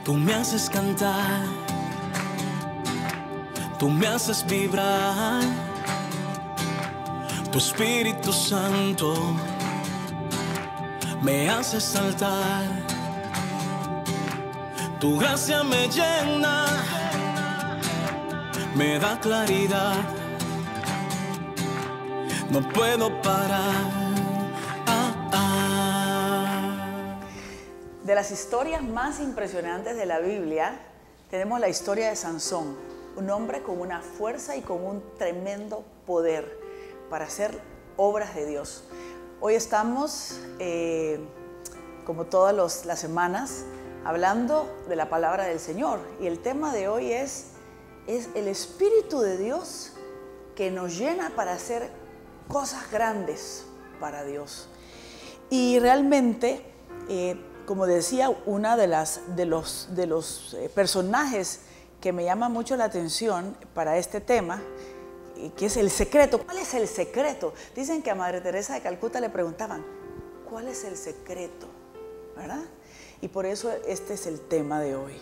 Tú me haces cantar, tú me haces vibrar, tu Espíritu Santo me hace saltar, tu gracia me llena, me da claridad, no puedo parar. De las historias más impresionantes de la Biblia, tenemos la historia de Sansón, un hombre con una fuerza y con un tremendo poder para hacer obras de Dios. Hoy estamos, como todas las semanas, hablando de la palabra del Señor. Y el tema de hoy es el Espíritu de Dios que nos llena para hacer cosas grandes para Dios. Y realmente, como decía, una de los personajes que me llama mucho la atención para este tema, que es el secreto. ¿Cuál es el secreto? Dicen que a Madre Teresa de Calcuta le preguntaban, ¿cuál es el secreto? ¿Verdad? Y por eso este es el tema de hoy.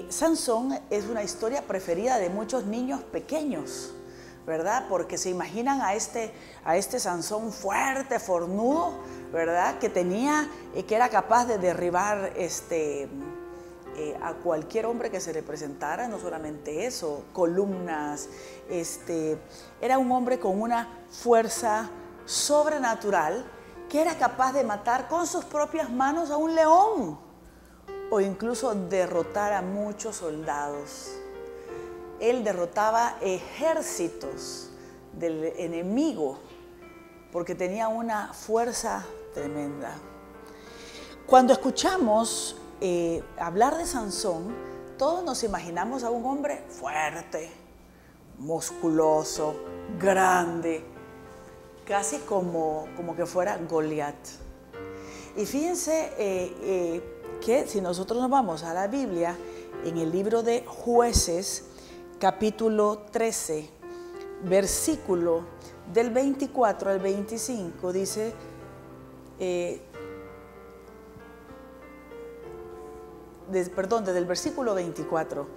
Sansón es una historia preferida de muchos niños pequeños, ¿verdad? Porque se imaginan a este Sansón fuerte, fornudo, ¿verdad? Que era capaz de derribar a cualquier hombre que se le presentara. No solamente eso, columnas. Era un hombre con una fuerza sobrenatural que era capaz de matar con sus propias manos a un león o incluso derrotar a muchos soldados. Él derrotaba ejércitos del enemigo porque tenía una fuerza tremenda. Cuando escuchamos hablar de Sansón, todos nos imaginamos a un hombre fuerte, musculoso, grande, casi como que fuera Goliat. Y fíjense que si nosotros nos vamos a la Biblia, en el libro de Jueces, capítulo 13, versículo del 24 al 25, dice, desde el versículo 24,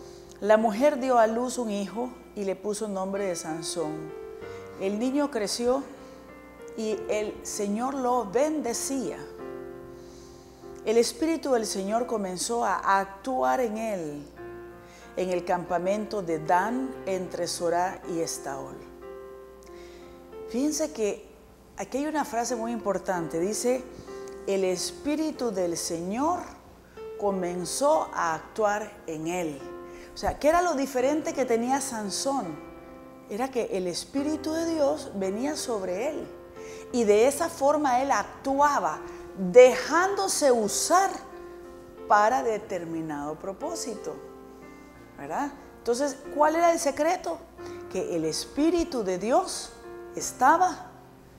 la mujer dio a luz un hijo y le puso nombre de Sansón. El niño creció y el Señor lo bendecía. El Espíritu del Señor comenzó a actuar en él en el campamento de Dan entre Sorá y Estaol. Fíjense que aquí hay una frase muy importante. Dice, el Espíritu del Señor comenzó a actuar en él. O sea, ¿qué era lo diferente que tenía Sansón? Era que el Espíritu de Dios venía sobre él. Y de esa forma él actuaba, dejándose usar para determinado propósito, ¿verdad? Entonces, ¿cuál era el secreto? Que el Espíritu de Dios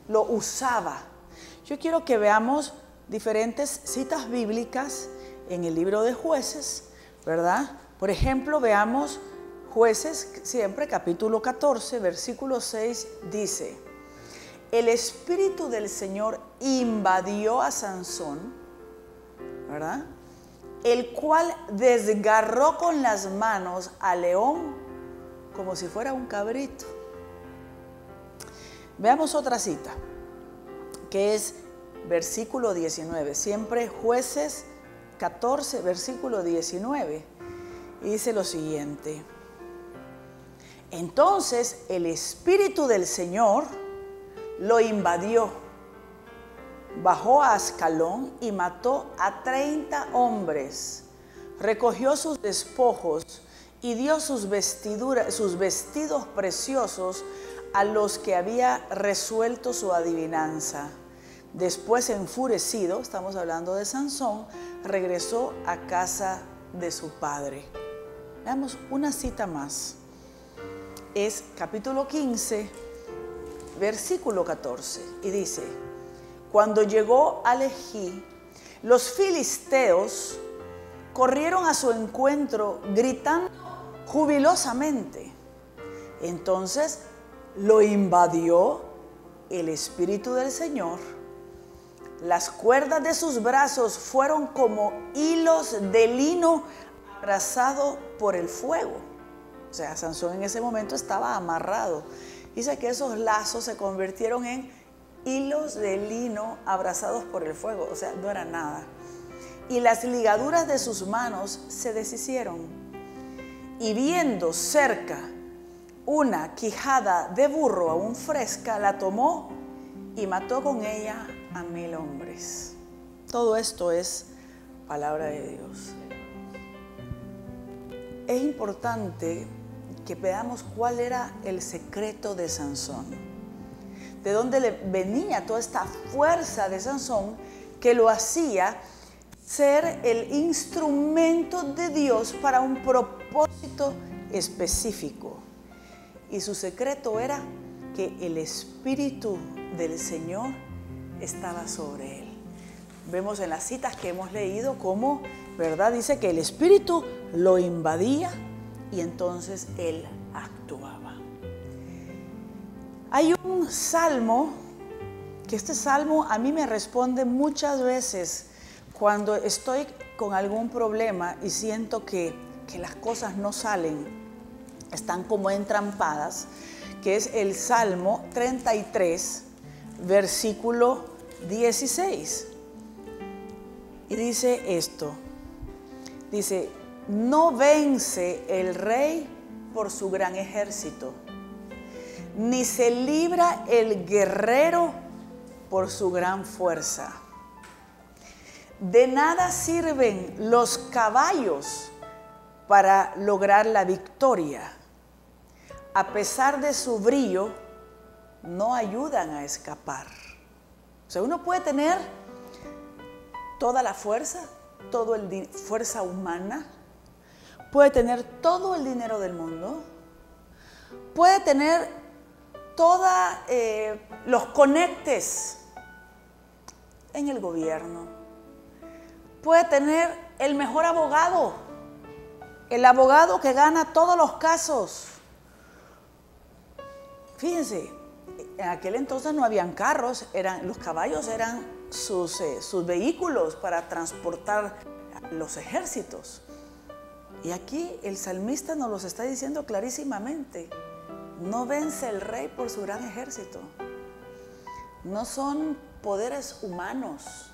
lo usaba. Yo quiero que veamos diferentes citas bíblicas en el libro de Jueces, ¿verdad? Por ejemplo, veamos Jueces, siempre capítulo 14, versículo 6, dice, el Espíritu del Señor invadió a Sansón, ¿verdad? El cual desgarró con las manos al león como si fuera un cabrito. Veamos otra cita, que es versículo 19, siempre Jueces 14, versículo 19, y dice lo siguiente, entonces el Espíritu del Señor lo invadió, bajó a Ascalón y mató a 30 hombres, recogió sus despojos y dio sus vestidos preciosos a los que había resuelto su adivinanza. Después, enfurecido, estamos hablando de Sansón, regresó a casa de su padre. Veamos una cita más. Es capítulo 15, versículo 14, y dice, cuando llegó a Lejí, los filisteos corrieron a su encuentro gritando jubilosamente. Entonces lo invadió el Espíritu del Señor Las cuerdas de sus brazos fueron como hilos de lino abrazado por el fuego. O sea, Sansón en ese momento estaba amarrado. Dice que esos lazos se convirtieron en hilos de lino abrazados por el fuego. O sea, no era nada. Y las ligaduras de sus manos se deshicieron. Y viendo cerca una quijada de burro aún fresca, la tomó y mató con ella a 1000 hombres. Todo esto es palabra de Dios. Es importante que veamos cuál era el secreto de Sansón. De dónde le venía toda esta fuerza de Sansón que lo hacía ser el instrumento de Dios para un propósito específico. Y su secreto era que el Espíritu del Señor estaba sobre él. Vemos en las citas que hemos leído cómo, ¿verdad? Dice que el Espíritu lo invadía y entonces él actuaba. Hay un salmo, que este salmo a mí me responde muchas veces cuando estoy con algún problema y siento que las cosas no salen, están como entrampadas, que es el Salmo 33, versículo 16. Y dice esto, dice: no vence el rey por su gran ejército, ni se libra el guerrero por su gran fuerza. De nada sirven los caballos para lograr la victoria. A pesar de su brillo, no ayudan a escapar. O sea, uno puede tener toda la fuerza, fuerza humana, puede tener todo el dinero del mundo, puede tener todos los conectes en el gobierno, puede tener el mejor abogado, el abogado que gana todos los casos. Fíjense, en aquel entonces no habían carros, los caballos eran sus vehículos para transportar los ejércitos. Y aquí el salmista nos los está diciendo clarísimamente: no vence el rey por su gran ejército. No son poderes humanos,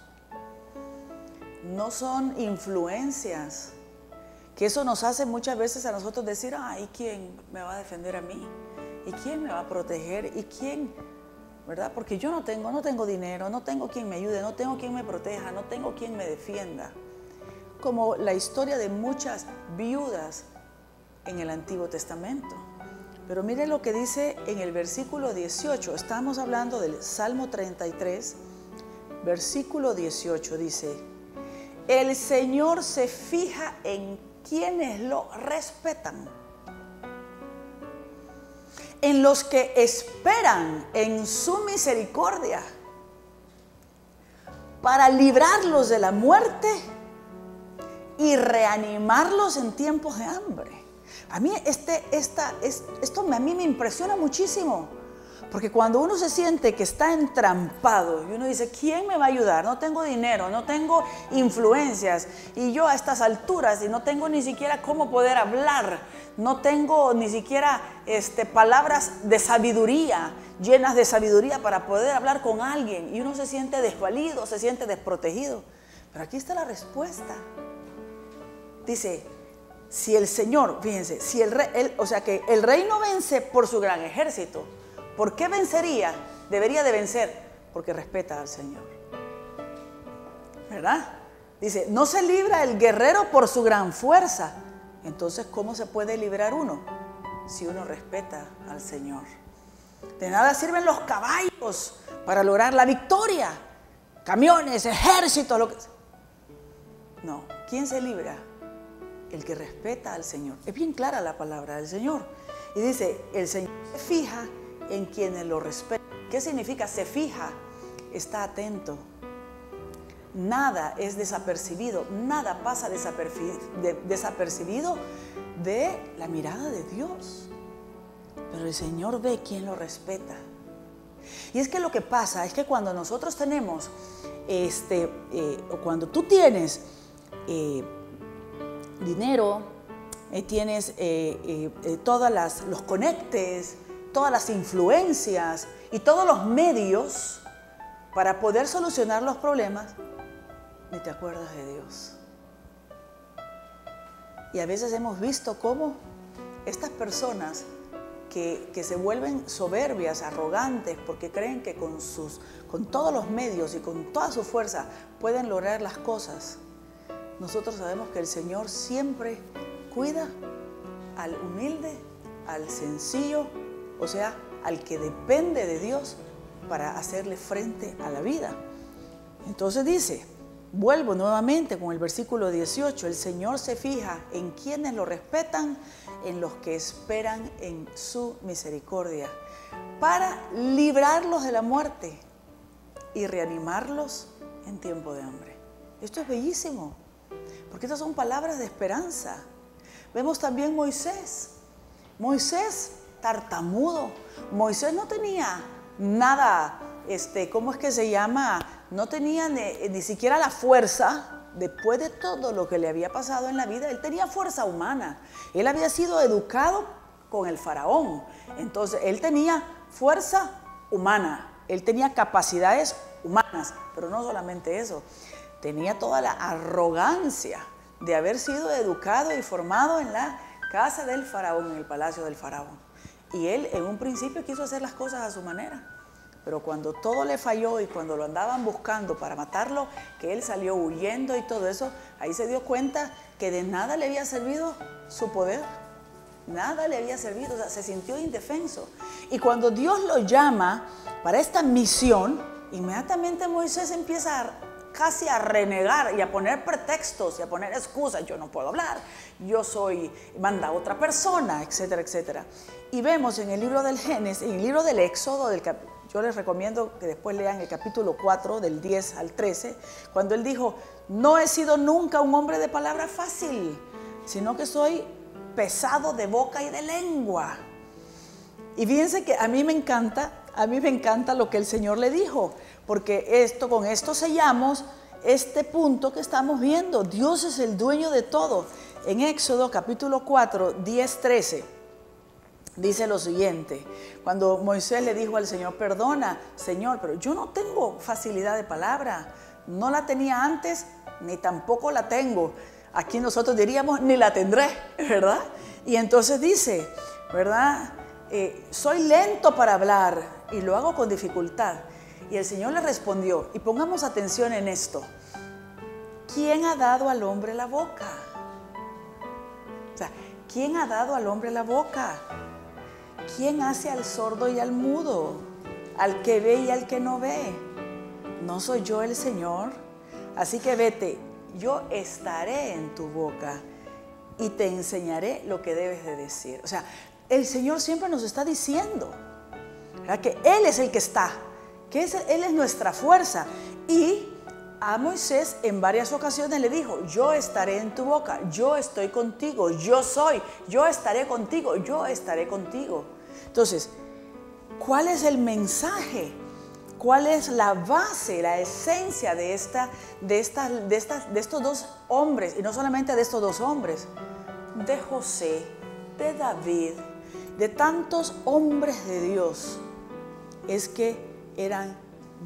no son influencias, que eso nos hace muchas veces a nosotros decir: ¿y quién me va a defender a mí? ¿Y quién me va a proteger? ¿Y quién? ¿Verdad? Porque yo no tengo dinero, no tengo quien me ayude, no tengo quien me proteja, no tengo quien me defienda. Como la historia de muchas viudas en el Antiguo Testamento. Pero miren lo que dice en el versículo 18. Estamos hablando del Salmo 33, versículo 18. Dice: el Señor se fija en quienes lo respetan, en los que esperan en su misericordia, para librarlos de la muerte y reanimarlos en tiempos de hambre. A mí esto a mí me impresiona muchísimo, porque cuando uno se siente que está entrampado y uno dice: ¿quién me va a ayudar? No tengo dinero, no tengo influencias, y yo a estas alturas y no tengo ni siquiera cómo poder hablar, no tengo ni siquiera palabras de sabiduría, llenas de sabiduría para poder hablar con alguien, y uno se siente desvalido, se siente desprotegido. Pero aquí está la respuesta. Dice: si el Señor, fíjense, si o sea que el rey no vence por su gran ejército. ¿Por qué vencería? Debería de vencer porque respeta al Señor, ¿verdad? Dice: no se libra el guerrero por su gran fuerza. Entonces, ¿cómo se puede librar uno? Si uno respeta al Señor. De nada sirven los caballos para lograr la victoria, camiones, ejércitos, lo que sea. No, ¿quién se libra? El que respeta al Señor. Es bien clara la palabra del Señor. Y dice: el Señor se fija en quienes lo respetan. ¿Qué significa se fija? Está atento. Nada es desapercibido, nada pasa desapercibido de la mirada de Dios. Pero el Señor ve quién lo respeta. Y es que lo que pasa es que cuando nosotros tenemos, o cuando tú tienes dinero, tienes todos los conectes, todas las influencias y todos los medios para poder solucionar los problemas, ni te acuerdas de Dios. Y a veces hemos visto cómo estas personas que se vuelven soberbias, arrogantes, porque creen que con todos los medios y con toda su fuerza pueden lograr las cosas. Nosotros sabemos que el Señor siempre cuida al humilde, al sencillo, o sea, al que depende de Dios para hacerle frente a la vida. Entonces dice, vuelvo nuevamente con el versículo 18, el Señor se fija en quienes lo respetan, en los que esperan en su misericordia, para librarlos de la muerte y reanimarlos en tiempo de hambre. Esto es bellísimo, porque estas son palabras de esperanza. Vemos también Moisés, tartamudo. Moisés no tenía nada, ¿cómo es que se llama? No tenía ni siquiera la fuerza. Después de todo lo que le había pasado en la vida, él tenía fuerza humana. Él había sido educado con el faraón. Entonces, él tenía fuerza humana. Él tenía capacidades humanas. Pero no solamente eso. Tenía toda la arrogancia de haber sido educado y formado en la casa del faraón, en el palacio del faraón. Y él en un principio quiso hacer las cosas a su manera. Pero cuando todo le falló y cuando lo andaban buscando para matarlo, que él salió huyendo y todo eso, ahí se dio cuenta que de nada le había servido su poder. Nada le había servido, o sea, se sintió indefenso. Y cuando Dios lo llama para esta misión, inmediatamente Moisés empieza casi a renegar y a poner pretextos y a poner excusas. Yo no puedo hablar, manda a otra persona, etcétera, etcétera. Y vemos en el libro del Génesis, en el libro del Éxodo, yo les recomiendo que después lean el capítulo 4, del 10 al 13, cuando él dijo, no he sido nunca un hombre de palabra fácil, sino que soy pesado de boca y de lengua. Y fíjense que a mí me encanta lo que el Señor le dijo, porque con esto sellamos este punto que estamos viendo. Dios es el dueño de todo. En Éxodo capítulo 4, 10, 13, dice lo siguiente, cuando Moisés le dijo al Señor, perdona, Señor, pero yo no tengo facilidad de palabra, no la tenía antes, ni tampoco la tengo. Aquí nosotros diríamos, ni la tendré, ¿verdad? Y entonces dice, ¿verdad? Soy lento para hablar y lo hago con dificultad. Y el Señor le respondió, y pongamos atención en esto, ¿quién ha dado al hombre la boca? O sea, ¿quién ha dado al hombre la boca? ¿Quién hace al sordo y al mudo, al que ve y al que no ve? ¿No soy yo el Señor? Así que vete, yo estaré en tu boca y te enseñaré lo que debes de decir. O sea, el Señor siempre nos está diciendo, ¿verdad?, que Él es el que está, que Él es nuestra fuerza. Y a Moisés en varias ocasiones le dijo, yo estaré en tu boca, yo estoy contigo, yo estaré contigo, yo estaré contigo. Entonces, ¿cuál es el mensaje? ¿Cuál es la base, la esencia de estos dos hombres? Y no solamente de estos dos hombres, de José, de David, de tantos hombres de Dios, es que eran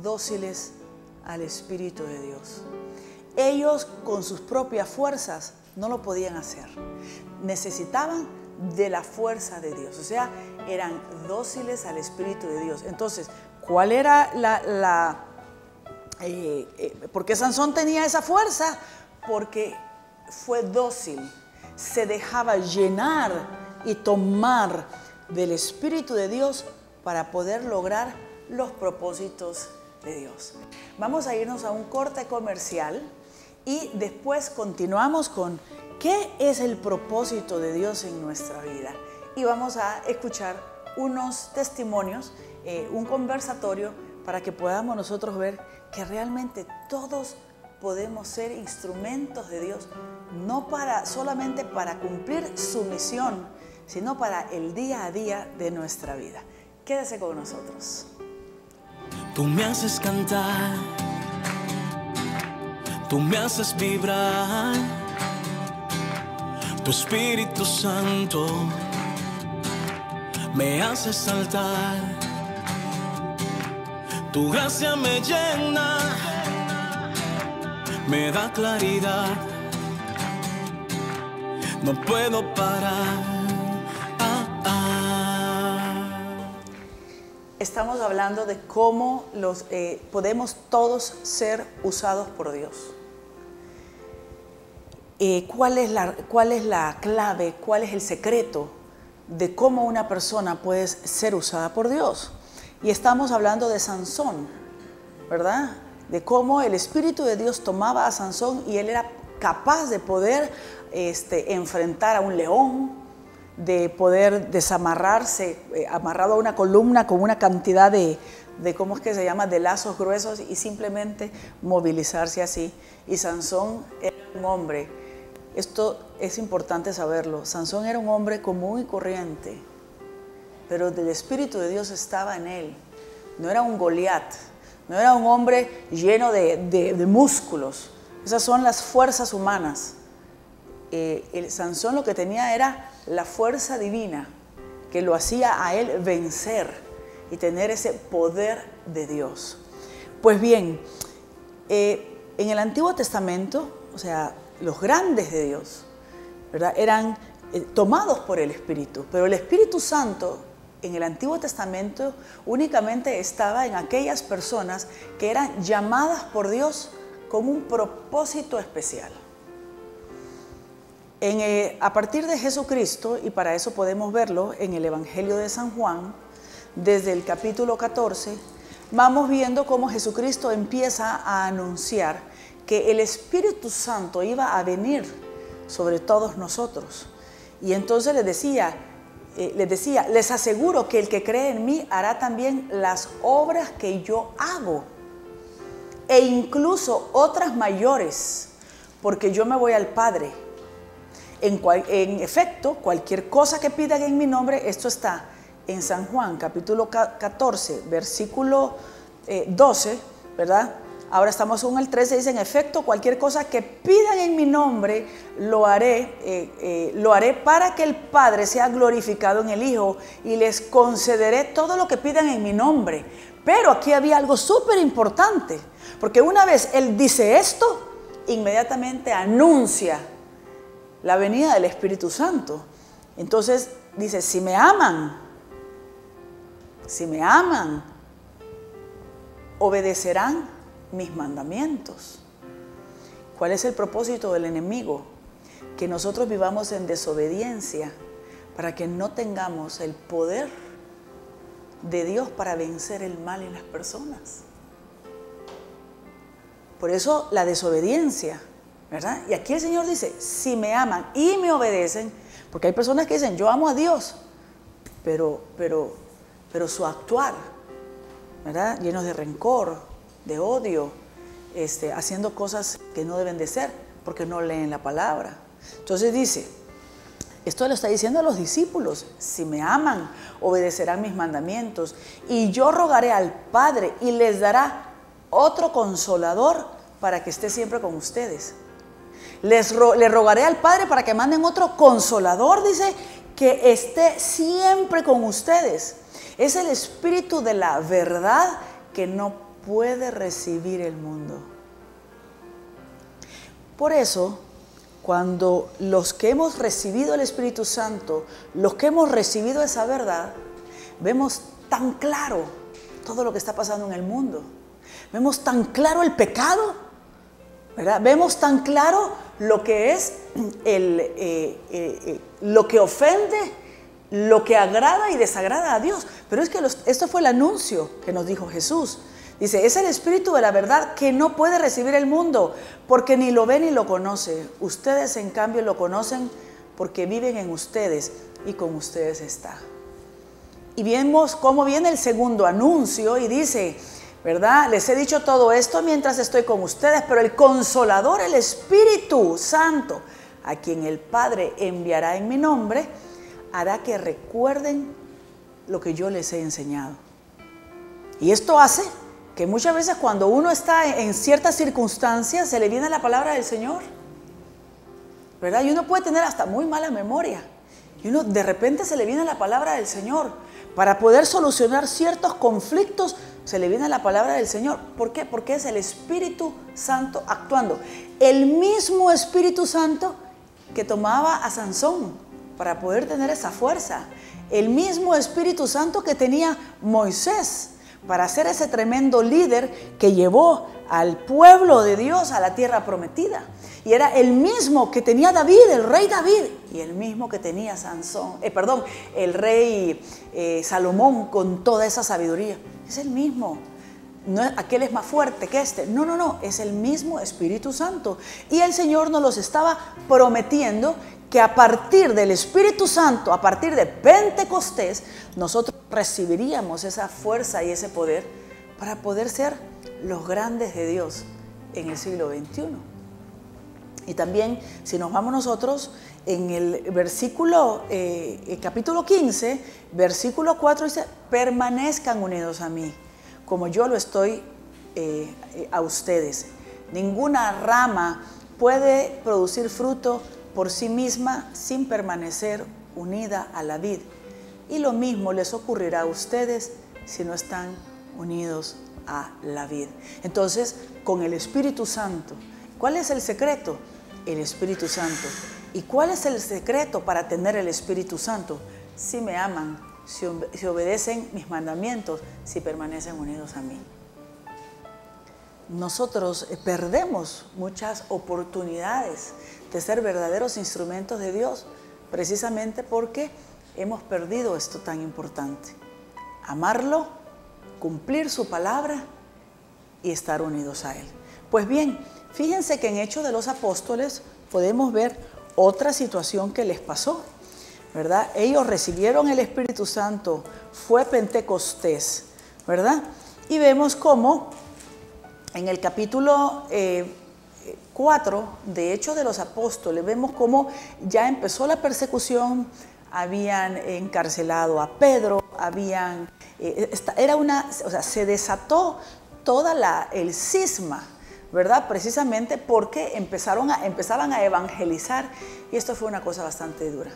dóciles al Espíritu de Dios. Ellos con sus propias fuerzas no lo podían hacer. Necesitaban de la fuerza de Dios. O sea, eran dóciles al Espíritu de Dios. Entonces, ¿cuál era por qué Sansón tenía esa fuerza? Porque fue dócil, se dejaba llenar y tomar del Espíritu de Dios para poder lograr los propósitos de Dios. Vamos a irnos a un corte comercial y después continuamos con ¿qué es el propósito de Dios en nuestra vida? Y vamos a escuchar unos testimonios, un conversatorio para que podamos nosotros ver que realmente todos podemos ser instrumentos de Dios, no solamente para cumplir su misión, sino para el día a día de nuestra vida. Quédese con nosotros. Tú me haces cantar, tú me haces vibrar, tu Espíritu Santo me hace saltar, tu gracia me llena, me da claridad, no puedo parar. Estamos hablando de cómo podemos todos ser usados por Dios. ¿Cuál es la clave, cuál es el secreto de cómo una persona puede ser usada por Dios? Y estamos hablando de Sansón, ¿verdad? De cómo el Espíritu de Dios tomaba a Sansón y él era capaz de poder enfrentar a un león, de poder desamarrarse, amarrado a una columna con una cantidad de ¿cómo es que se llama?, de lazos gruesos, y simplemente movilizarse así. Y Sansón era un hombre, esto es importante saberlo, Sansón era un hombre común y corriente, pero el Espíritu de Dios estaba en él. No era un Goliat, no era un hombre lleno de músculos. Esas son las fuerzas humanas. El Sansón lo que tenía era la fuerza divina que lo hacía a él vencer y tener ese poder de Dios. Pues bien, en el Antiguo Testamento, o sea, los grandes de Dios, ¿verdad?, eran tomados por el Espíritu, pero el Espíritu Santo en el Antiguo Testamento únicamente estaba en aquellas personas que eran llamadas por Dios con un propósito especial. A partir de Jesucristo, y para eso podemos verlo en el Evangelio de San Juan, desde el capítulo 14, vamos viendo cómo Jesucristo empieza a anunciar que el Espíritu Santo iba a venir sobre todos nosotros. Y entonces les decía, les aseguro que el que cree en mí hará también las obras que yo hago, e incluso otras mayores, porque yo me voy al Padre. En efecto, cualquier cosa que pidan en mi nombre, esto está en San Juan, capítulo 14, versículo 12, ¿verdad? Ahora estamos en el 13, dice: en efecto, cualquier cosa que pidan en mi nombre, lo haré para que el Padre sea glorificado en el Hijo, y les concederé todo lo que pidan en mi nombre. Pero aquí había algo súper importante, porque una vez Él dice esto, inmediatamente anuncia la venida del Espíritu Santo. Entonces dice: si me aman, obedecerán mis mandamientos. ¿Cuál es el propósito del enemigo? Que nosotros vivamos en desobediencia para que no tengamos el poder de Dios para vencer el mal en las personas. Por eso la desobediencia, ¿verdad? Y aquí el Señor dice: si me aman y me obedecen, porque hay personas que dicen: yo amo a Dios, pero su actuar, ¿verdad?, llenos de rencor, de odio, haciendo cosas que no deben de ser, porque no leen la palabra. Entonces dice, esto lo está diciendo a los discípulos: si me aman, obedecerán mis mandamientos, y yo rogaré al Padre y les dará otro consolador para que esté siempre con ustedes. Le rogaré al Padre para que manden otro consolador, dice, que esté siempre con ustedes. Es el Espíritu de la verdad que no puede recibir el mundo. Por eso, cuando los que hemos recibido el Espíritu Santo, los que hemos recibido esa verdad, vemos tan claro todo lo que está pasando en el mundo. Vemos tan claro el pecado, ¿verdad? Vemos tan claro lo que es lo que ofende, lo que agrada y desagrada a Dios. Pero es que esto fue el anuncio que nos dijo Jesús. Dice: es el Espíritu de la verdad que no puede recibir el mundo, porque ni lo ve ni lo conoce. Ustedes, en cambio, lo conocen porque viven en ustedes y con ustedes está. Y vemos cómo viene el segundo anuncio y dice, ¿verdad? Les he dicho todo esto mientras estoy con ustedes, pero el Consolador, el Espíritu Santo, a quien el Padre enviará en mi nombre, hará que recuerden lo que yo les he enseñado. Y esto hace que muchas veces cuando uno está en ciertas circunstancias se le viene la palabra del Señor, ¿verdad? Y uno puede tener hasta muy mala memoria. Y uno de repente se le viene la palabra del Señor. Para poder solucionar ciertos conflictos se le viene la palabra del Señor. ¿Por qué? Porque es el Espíritu Santo actuando. El mismo Espíritu Santo que tomaba a Sansón para poder tener esa fuerza. El mismo Espíritu Santo que tenía Moisés para ser ese tremendo líder que llevó al pueblo de Dios a la tierra prometida. Y era el mismo que tenía David, el rey David, y el mismo que tenía el rey Salomón con toda esa sabiduría. Es el mismo. No, aquel es más fuerte que este. No, es el mismo Espíritu Santo. Y el Señor nos los estaba prometiendo que a partir del Espíritu Santo, a partir de Pentecostés, nosotros recibiríamos esa fuerza y ese poder para poder ser los grandes de Dios en el siglo XXI. Y también, si nos vamos nosotros, en el versículo, capítulo 15, versículo 4 dice, permanezcan unidos a mí, como yo lo estoy a ustedes. Ninguna rama puede producir fruto por sí misma sin permanecer unida a la vid. Y lo mismo les ocurrirá a ustedes si no están unidos a la vid. Entonces, con el Espíritu Santo, ¿cuál es el secreto? El Espíritu Santo. ¿Y cuál es el secreto para tener el Espíritu Santo? Si me aman, si obedecen mis mandamientos, si permanecen unidos a mí. Nosotros perdemos muchas oportunidades de ser verdaderos instrumentos de Dios, precisamente porque hemos perdido esto tan importante: amarlo, cumplir su palabra y estar unidos a Él. Pues bien, fíjense que en Hechos de los Apóstoles podemos ver otra situación que les pasó, ¿verdad? Ellos recibieron el Espíritu Santo, fue Pentecostés, ¿verdad? Y vemos cómo en el capítulo 4 de Hechos de los Apóstoles, vemos cómo ya empezó la persecución, habían encarcelado a Pedro, se desató toda el cisma, ¿verdad? Precisamente porque empezaban a evangelizar, y esto fue una cosa bastante dura.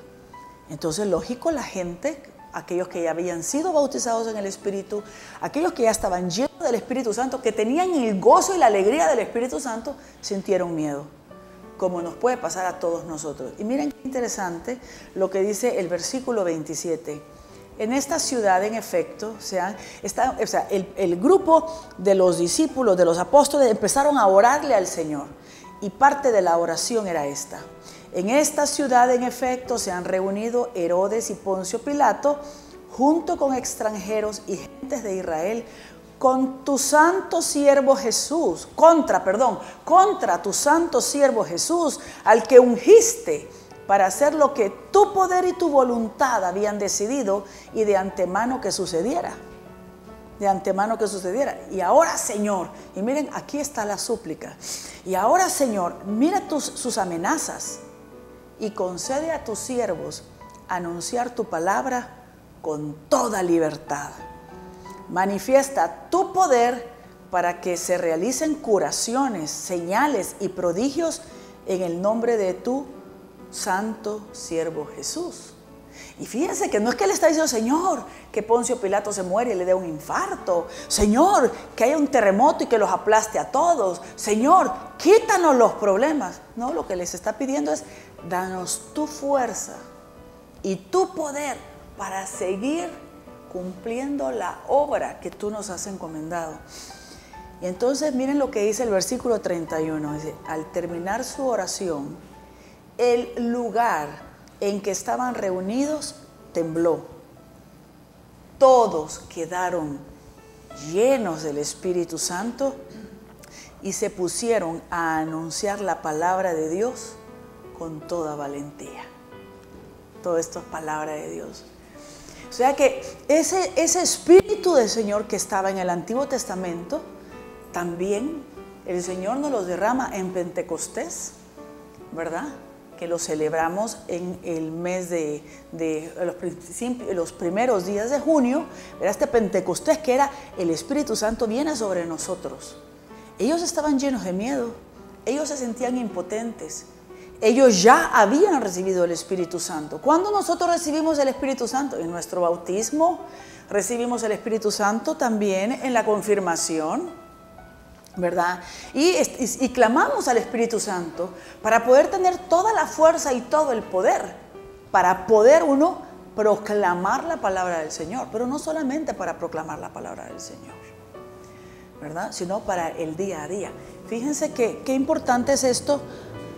Entonces, lógico, la gente, aquellos que ya habían sido bautizados en el Espíritu, aquellos que ya estaban llenos del Espíritu Santo, que tenían el gozo y la alegría del Espíritu Santo, sintieron miedo, como nos puede pasar a todos nosotros. Y miren qué interesante lo que dice el versículo 27. En esta ciudad, en efecto, el grupo de los discípulos, de los apóstoles, empezaron a orarle al Señor. Y parte de la oración era esta: en esta ciudad, en efecto, se han reunido Herodes y Poncio Pilato, junto con extranjeros y gentes de Israel, contra tu santo siervo Jesús, al que ungiste para hacer lo que tu poder y tu voluntad habían decidido, y de antemano que sucediera. Y ahora, Señor, y miren, aquí está la súplica. Y ahora, Señor, mira sus amenazas y concede a tus siervos anunciar tu palabra con toda libertad. Manifiesta tu poder para que se realicen curaciones, señales y prodigios en el nombre de tu santo siervo Jesús. Y fíjense que no es que le está diciendo: Señor, que Poncio Pilato se muere y le dé un infarto. Señor, que haya un terremoto y que los aplaste a todos. Señor, quítanos los problemas. No, lo que les está pidiendo es: danos tu fuerza y tu poder para seguir cumpliendo la obra que tú nos has encomendado. Y entonces miren lo que dice el versículo 31. Dice: al terminar su oración, el lugar en que estaban reunidos tembló. Todos quedaron llenos del Espíritu Santo y se pusieron a anunciar la palabra de Dios con toda valentía. Todo esto es palabra de Dios. O sea que ese Espíritu del Señor que estaba en el Antiguo Testamento, también el Señor nos lo derrama en Pentecostés, ¿verdad? que lo celebramos en el mes de los primeros días de junio, era este Pentecostés, que era el Espíritu Santo viene sobre nosotros. Ellos estaban llenos de miedo, ellos se sentían impotentes, ellos ya habían recibido el Espíritu Santo. ¿Cuándo nosotros recibimos el Espíritu Santo? En nuestro bautismo recibimos el Espíritu Santo, también en la confirmación, ¿verdad? Y clamamos al Espíritu Santo para poder tener toda la fuerza y todo el poder, para poder uno proclamar la palabra del Señor, pero no solamente para proclamar la palabra del Señor, ¿verdad? Sino para el día a día. Fíjense qué importante es esto,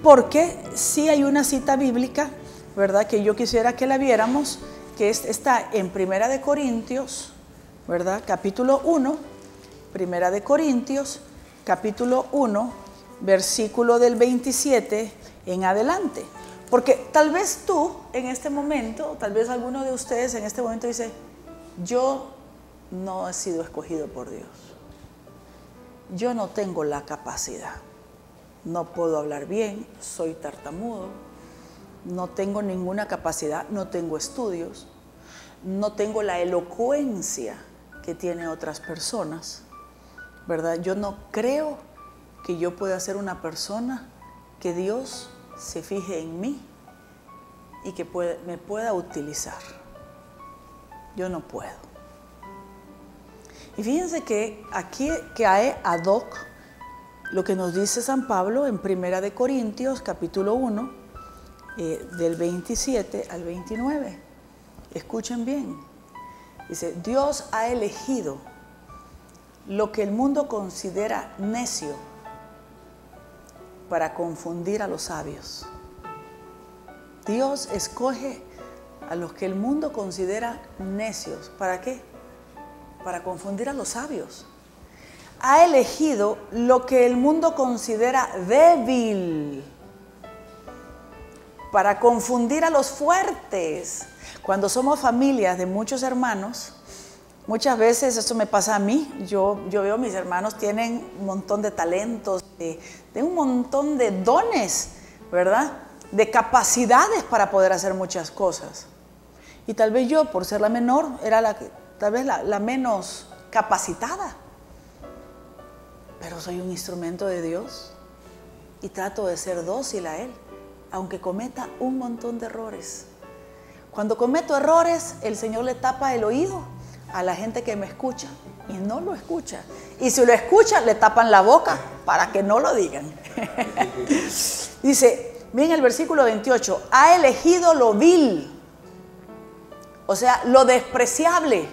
porque sí hay una cita bíblica, ¿verdad?, que yo quisiera que la viéramos, que está en Primera de Corintios, ¿verdad?, capítulo 1, Primera de Corintios, capítulo 1, versículo del 27 en adelante. Porque tal vez tú en este momento, tal vez alguno de ustedes en este momento dice, yo no he sido escogido por Dios. Yo no tengo la capacidad. No puedo hablar bien, soy tartamudo, no tengo ninguna capacidad, no tengo estudios, no tengo la elocuencia que tienen otras personas, ¿verdad? Yo no creo que yo pueda ser una persona que Dios se fije en mí y que me pueda utilizar. Yo no puedo. Y fíjense que aquí cae ad hoc lo que nos dice San Pablo en Primera de Corintios, capítulo 1, del 27 al 29. Escuchen bien. Dice, Dios ha elegido lo que el mundo considera necio para confundir a los sabios. Dios escoge a los que el mundo considera necios. ¿Para qué? Para confundir a los sabios. Ha elegido lo que el mundo considera débil para confundir a los fuertes. Cuando somos familias de muchos hermanos, muchas veces eso me pasa a mí. Yo veo a mis hermanos tienen un montón de talentos, de un montón de dones, ¿verdad?, de capacidades para poder hacer muchas cosas. Y tal vez yo, por ser la menor, era tal vez la menos capacitada. Pero soy un instrumento de Dios y trato de ser dócil a Él, aunque cometa un montón de errores. Cuando cometo errores, el Señor le tapa el oído a la gente que me escucha y no lo escucha. Y si lo escucha, le tapan la boca para que no lo digan. Dice, miren el versículo 28, ha elegido lo vil, o sea, lo despreciable,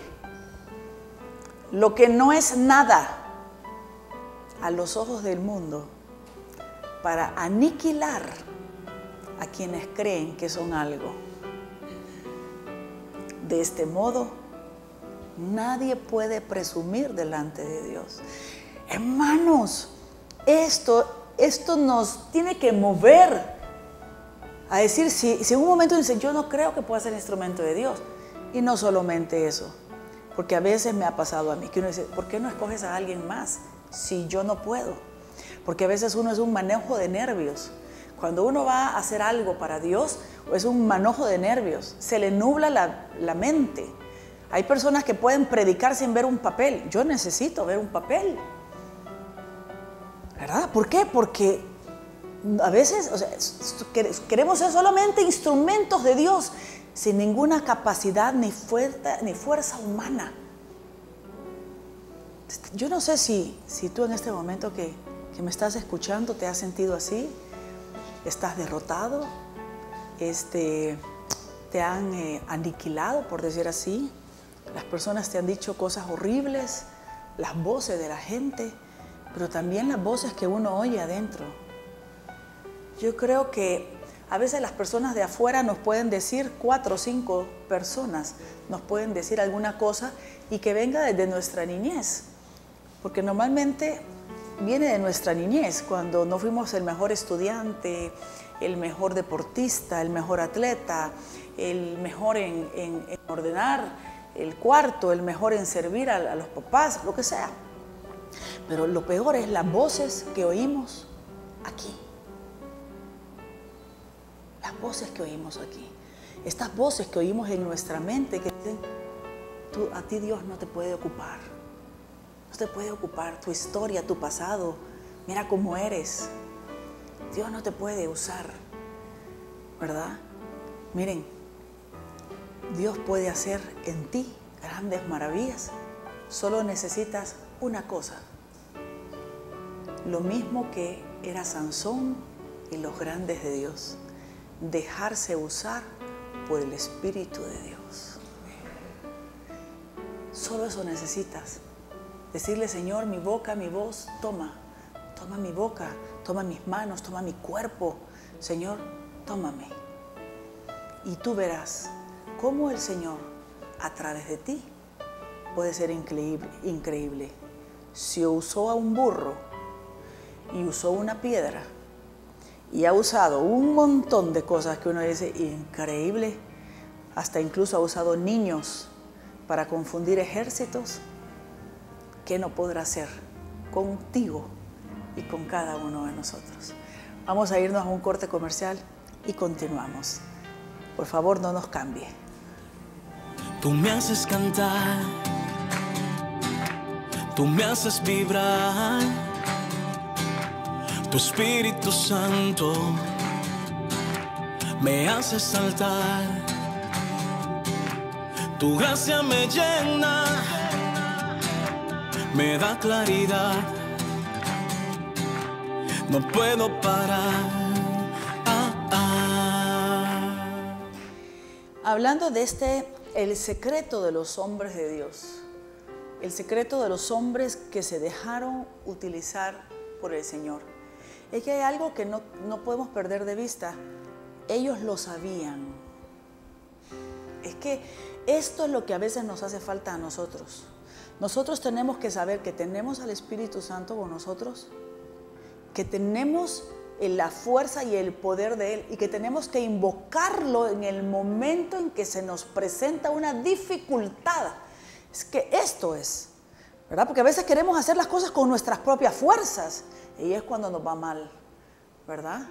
lo que no es nada a los ojos del mundo, para aniquilar a quienes creen que son algo. De este modo, nadie puede presumir delante de Dios. Hermanos, esto nos tiene que mover a decir, si en un momento dice, yo no creo que pueda ser instrumento de Dios. Y no solamente eso, porque a veces me ha pasado a mí, que uno dice, ¿por qué no escoges a alguien más si yo no puedo? Porque a veces uno es un manejo de nervios. Cuando uno va a hacer algo para Dios, es un manojo de nervios, se le nubla la mente. Hay personas que pueden predicar sin ver un papel. Yo necesito ver un papel, ¿verdad? ¿Por qué? Porque a veces, o sea, queremos ser solamente instrumentos de Dios, sin ninguna capacidad ni fuerza humana. Yo no sé si tú en este momento que me estás escuchando te has sentido así, estás derrotado, te han aniquilado, por decir así. Las personas te han dicho cosas horribles, las voces de la gente, pero también las voces que uno oye adentro. Yo creo que a veces las personas de afuera nos pueden decir, 4 o 5 personas nos pueden decir alguna cosa y que venga desde nuestra niñez, porque normalmente viene de nuestra niñez, cuando no fuimos el mejor estudiante, el mejor deportista, el mejor atleta, el mejor en ordenar el cuarto, el mejor en servir a los papás, lo que sea. Pero lo peor es las voces que oímos aquí. las voces que oímos aquí, estas voces que oímos en nuestra mente que dicen, a ti Dios no te puede ocupar, no te puede ocupar tu historia, tu pasado, mira cómo eres, Dios no te puede usar, ¿verdad? Miren, Dios puede hacer en ti grandes maravillas, solo necesitas una cosa, lo mismo que era Sansón y los grandes de Dios, dejarse usar por el Espíritu de Dios. Solo eso necesitas. Decirle, Señor, mi boca, mi voz, toma mi boca, toma mis manos, toma mi cuerpo. Señor, tómame. Y tú verás cómo el Señor, a través de ti, puede ser increíble. Si usó a un burro y usó una piedra y ha usado un montón de cosas que uno dice increíble, hasta incluso ha usado niños para confundir ejércitos, ¿qué no podrá hacer contigo y con cada uno de nosotros? Vamos a irnos a un corte comercial y continuamos. Por favor, no nos cambie. Tú me haces cantar, tú me haces vibrar, tu Espíritu Santo me hace saltar. Tu gracia me llena, me da claridad, no puedo parar. Hablando de el secreto de los hombres de Dios, el secreto de los hombres que se dejaron utilizar por el Señor, es que hay algo que no podemos perder de vista. Ellos lo sabían. Es que esto es lo que a veces nos hace falta a nosotros. Nosotros tenemos que saber que tenemos al Espíritu Santo con nosotros, que tenemos la fuerza y el poder de Él y que tenemos que invocarlo en el momento en que se nos presenta una dificultad. Es que esto es, ¿verdad? Porque a veces queremos hacer las cosas con nuestras propias fuerzas y es cuando nos va mal, ¿verdad?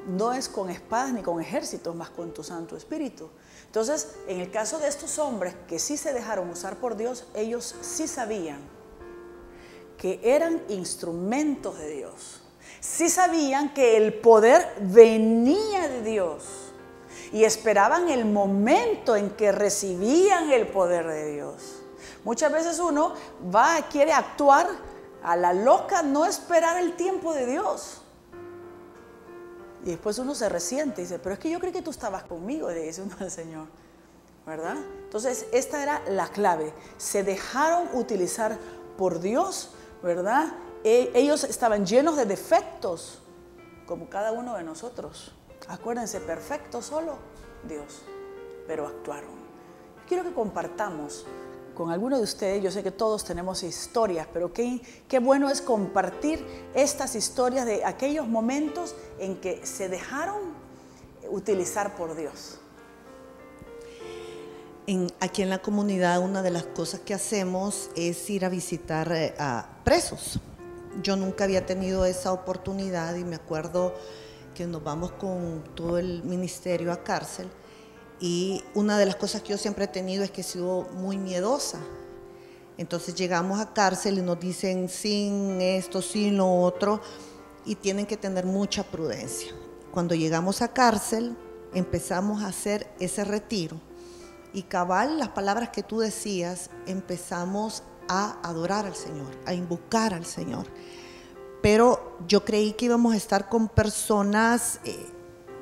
No es con espadas ni con ejércitos, más con tu Santo Espíritu. Entonces, en el caso de estos hombres que sí se dejaron usar por Dios, ellos sí sabían que eran instrumentos de Dios. Sí sabían que el poder venía de Dios y esperaban el momento en que recibían el poder de Dios. Muchas veces uno quiere actuar a la loca, no esperar el tiempo de Dios. Y después uno se resiente y dice, pero es que yo creí que tú estabas conmigo, le dice uno al Señor, ¿verdad? Entonces, esta era la clave. Se dejaron utilizar por Dios, ¿verdad? Ellos estaban llenos de defectos, como cada uno de nosotros. Acuérdense, perfecto solo Dios, pero actuaron. Quiero que compartamos con alguno de ustedes. Yo sé que todos tenemos historias, pero qué bueno es compartir estas historias de aquellos momentos en que se dejaron utilizar por Dios. Aquí en la comunidad una de las cosas que hacemos es ir a visitar a presos. Yo nunca había tenido esa oportunidad y me acuerdo que nos vamos con todo el ministerio a cárcel. Y una de las cosas que yo siempre he tenido es que he sido muy miedosa. Entonces llegamos a cárcel y nos dicen sin esto, sin lo otro, y tienen que tener mucha prudencia. Cuando llegamos a cárcel, empezamos a hacer ese retiro. Y cabal, las palabras que tú decías, empezamos a adorar al Señor, a invocar al Señor. Pero yo creí que íbamos a estar con personas...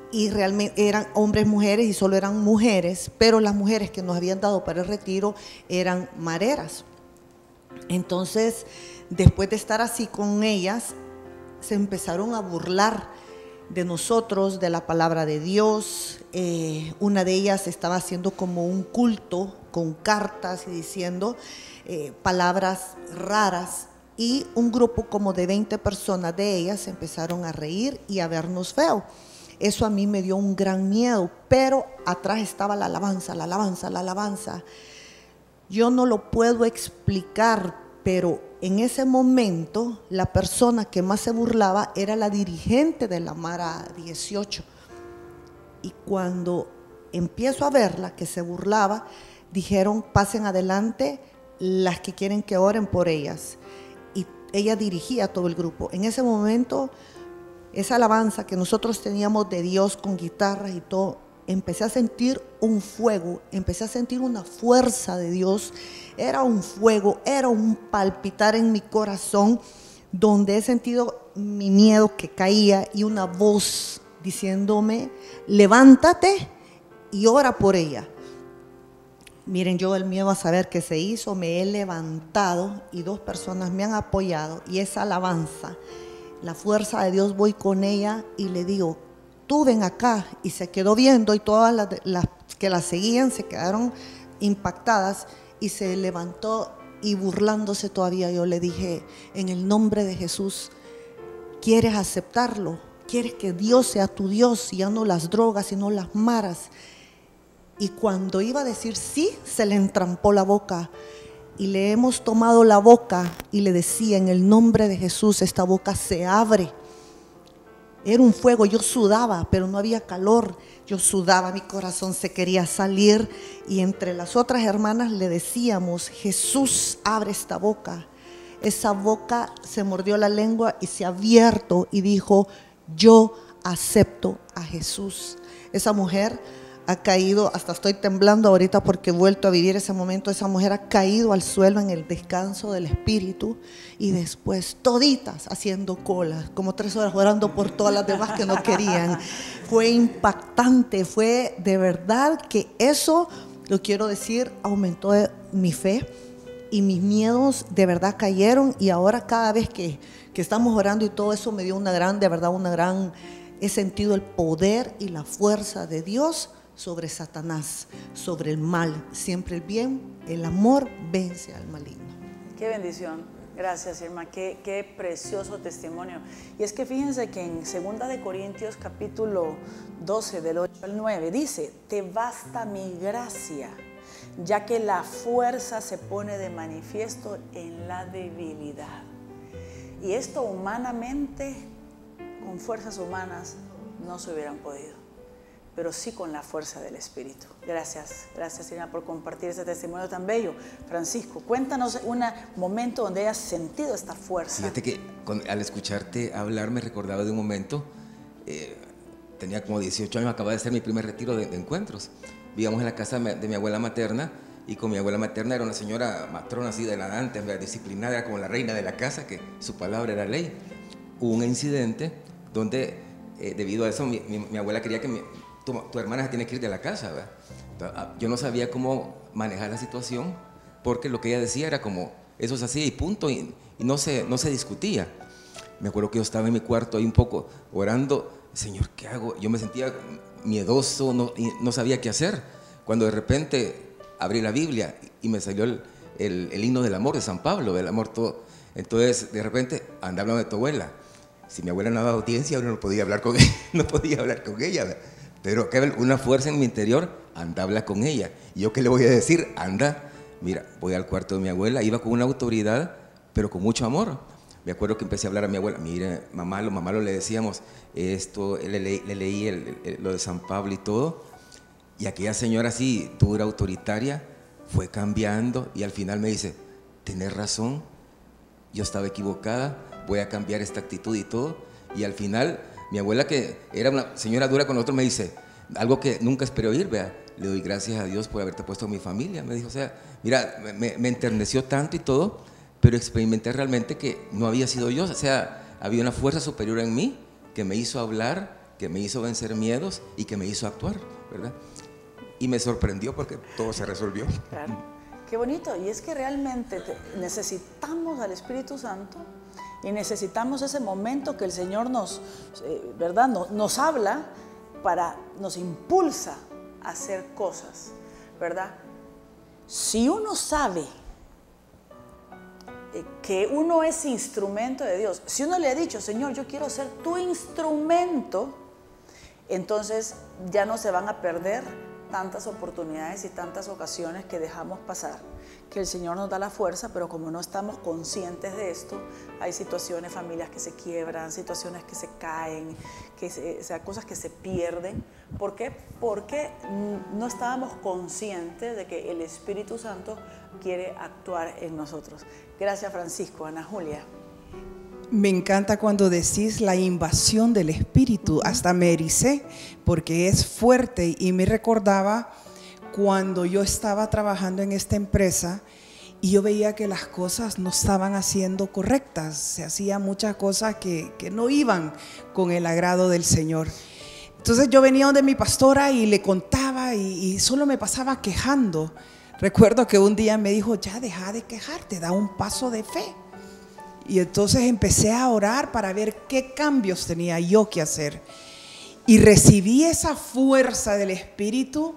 y realmente eran hombres, mujeres y solo eran mujeres, pero las mujeres que nos habían dado para el retiro eran mareras. Entonces, después de estar así con ellas, se empezaron a burlar de nosotros, de la palabra de Dios. Una de ellas estaba haciendo como un culto con cartas y diciendo palabras raras, y un grupo como de 20 personas de ellas empezaron a reír y a vernos feo. Eso a mí me dio un gran miedo, pero atrás estaba la alabanza, la alabanza, la alabanza. Yo no lo puedo explicar, pero en ese momento la persona que más se burlaba era la dirigente de la Mara 18. Y cuando empiezo a verla, que se burlaba, dijeron, pasen adelante las que quieren que oren por ellas. Y ella dirigía a todo el grupo. En ese momento, esa alabanza que nosotros teníamos de Dios con guitarras y todo, empecé a sentir un fuego, empecé a sentir una fuerza de Dios. Era un fuego, era un palpitar en mi corazón, donde he sentido mi miedo que caía y una voz diciéndome, levántate y ora por ella. Miren, yo el miedo a saber qué se hizo, me he levantado y 2 personas me han apoyado, y esa alabanza, la fuerza de Dios, voy con ella y le digo, tú ven acá, y se quedó viendo, y todas las que la seguían se quedaron impactadas, y se levantó y burlándose todavía. Yo le dije, en el nombre de Jesús, ¿quieres aceptarlo? ¿Quieres que Dios sea tu Dios y ya no las drogas y no las maras? Y cuando iba a decir sí, se le entrampó la boca. Y le hemos tomado la boca y le decía, en el nombre de Jesús, esta boca se abre. Era un fuego, yo sudaba, pero no había calor. Yo sudaba, mi corazón se quería salir. Y entre las otras hermanas le decíamos, Jesús, abre esta boca. Esa boca se mordió la lengua y se ha abierto y dijo, yo acepto a Jesús. Esa mujer ha caído, hasta estoy temblando ahorita porque he vuelto a vivir ese momento. Esa mujer ha caído al suelo en el descanso del Espíritu, y después toditas haciendo colas, como 3 horas orando por todas las demás que no querían. Fue impactante, fue de verdad que eso, lo quiero decir, aumentó mi fe, y mis miedos de verdad cayeron. Y ahora cada vez que estamos orando y todo eso, me dio he sentido el poder y la fuerza de Dios sobre Satanás, sobre el mal. Siempre el bien, el amor vence al maligno. Qué bendición. Gracias, Irma. Qué precioso testimonio. Y es que fíjense que en 2 de Corintios capítulo 12 del 8 al 9 dice, te basta mi gracia, ya que la fuerza se pone de manifiesto en la debilidad. Y esto humanamente, con fuerzas humanas, no se hubieran podido, pero sí con la fuerza del Espíritu. Gracias, Irma, por compartir ese testimonio tan bello. Francisco, cuéntanos un momento donde hayas sentido esta fuerza. Fíjate que al escucharte hablar me recordaba de un momento, tenía como 18 años, acababa de hacer mi primer retiro de encuentros. Vivíamos en la casa de mi abuela materna, y con mi abuela materna era una señora matrona así de nadante, disciplinada, era como la reina de la casa, que su palabra era ley. Hubo un incidente donde, debido a eso, mi abuela quería que tu hermana se tiene que ir de la casa, ¿verdad? Entonces, yo no sabía cómo manejar la situación, porque lo que ella decía era como, eso es así y punto, y no se discutía. Me acuerdo que yo estaba en mi cuarto ahí un poco orando, Señor, ¿qué hago? Yo me sentía miedoso, no sabía qué hacer, cuando de repente abrí la Biblia y me salió el himno del amor de San Pablo, del amor todo. Entonces, de repente, anda hablando de tu abuela. Si mi abuela no daba audiencia, uno no podía hablar con ella, ¿verdad? Pero que una fuerza en mi interior, anda, habla con ella. ¿Y yo qué le voy a decir? Anda, mira, voy al cuarto de mi abuela, iba con una autoridad, pero con mucho amor. Me acuerdo que empecé a hablar a mi abuela, mire, mamá le decíamos esto, le leí lo de San Pablo y todo, y aquella señora así, dura, autoritaria, fue cambiando, y al final me dice, tenés razón, yo estaba equivocada, voy a cambiar esta actitud y todo, y al final mi abuela, que era una señora dura con nosotros, me dice algo que nunca esperé oír, vea, le doy gracias a Dios por haberte puesto en mi familia. Me dijo, o sea, mira, me enterneció tanto y todo, pero experimenté realmente que no había sido yo, o sea, había una fuerza superior en mí que me hizo hablar, que me hizo vencer miedos y que me hizo actuar, ¿verdad? Y me sorprendió porque todo se resolvió. Claro, qué bonito. Y es que realmente necesitamos al Espíritu Santo, y necesitamos ese momento que el Señor ¿verdad? Nos habla, nos impulsa a hacer cosas, ¿verdad? Si uno sabe que uno es instrumento de Dios, si uno le ha dicho, Señor, yo quiero ser tu instrumento, entonces ya no se van a perder tantas oportunidades y tantas ocasiones que dejamos pasar, que el Señor nos da la fuerza, pero como no estamos conscientes de esto, hay situaciones, familias que se quiebran, situaciones que se caen, cosas que se pierden. ¿Por qué? Porque no estábamos conscientes de que el Espíritu Santo quiere actuar en nosotros. Gracias, Francisco. Ana Julia. Me encanta cuando decís la invasión del Espíritu, hasta me ericé, porque es fuerte, y me recordaba cuando yo estaba trabajando en esta empresa y yo veía que las cosas no estaban haciendo correctas, se hacían muchas cosas que no iban con el agrado del Señor. Entonces yo venía donde mi pastora y le contaba y solo me pasaba quejando. Recuerdo que un día me dijo, ya deja de quejarte, da un paso de fe. Y entonces empecé a orar para ver qué cambios tenía yo que hacer. Y recibí esa fuerza del Espíritu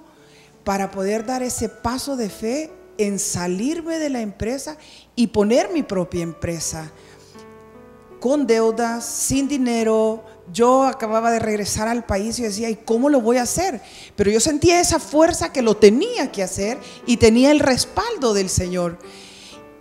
para poder dar ese paso de fe en salirme de la empresa y poner mi propia empresa. Con deudas, sin dinero. Yo acababa de regresar al país y decía, ¿y cómo lo voy a hacer? Pero yo sentía esa fuerza que lo tenía que hacer y tenía el respaldo del Señor.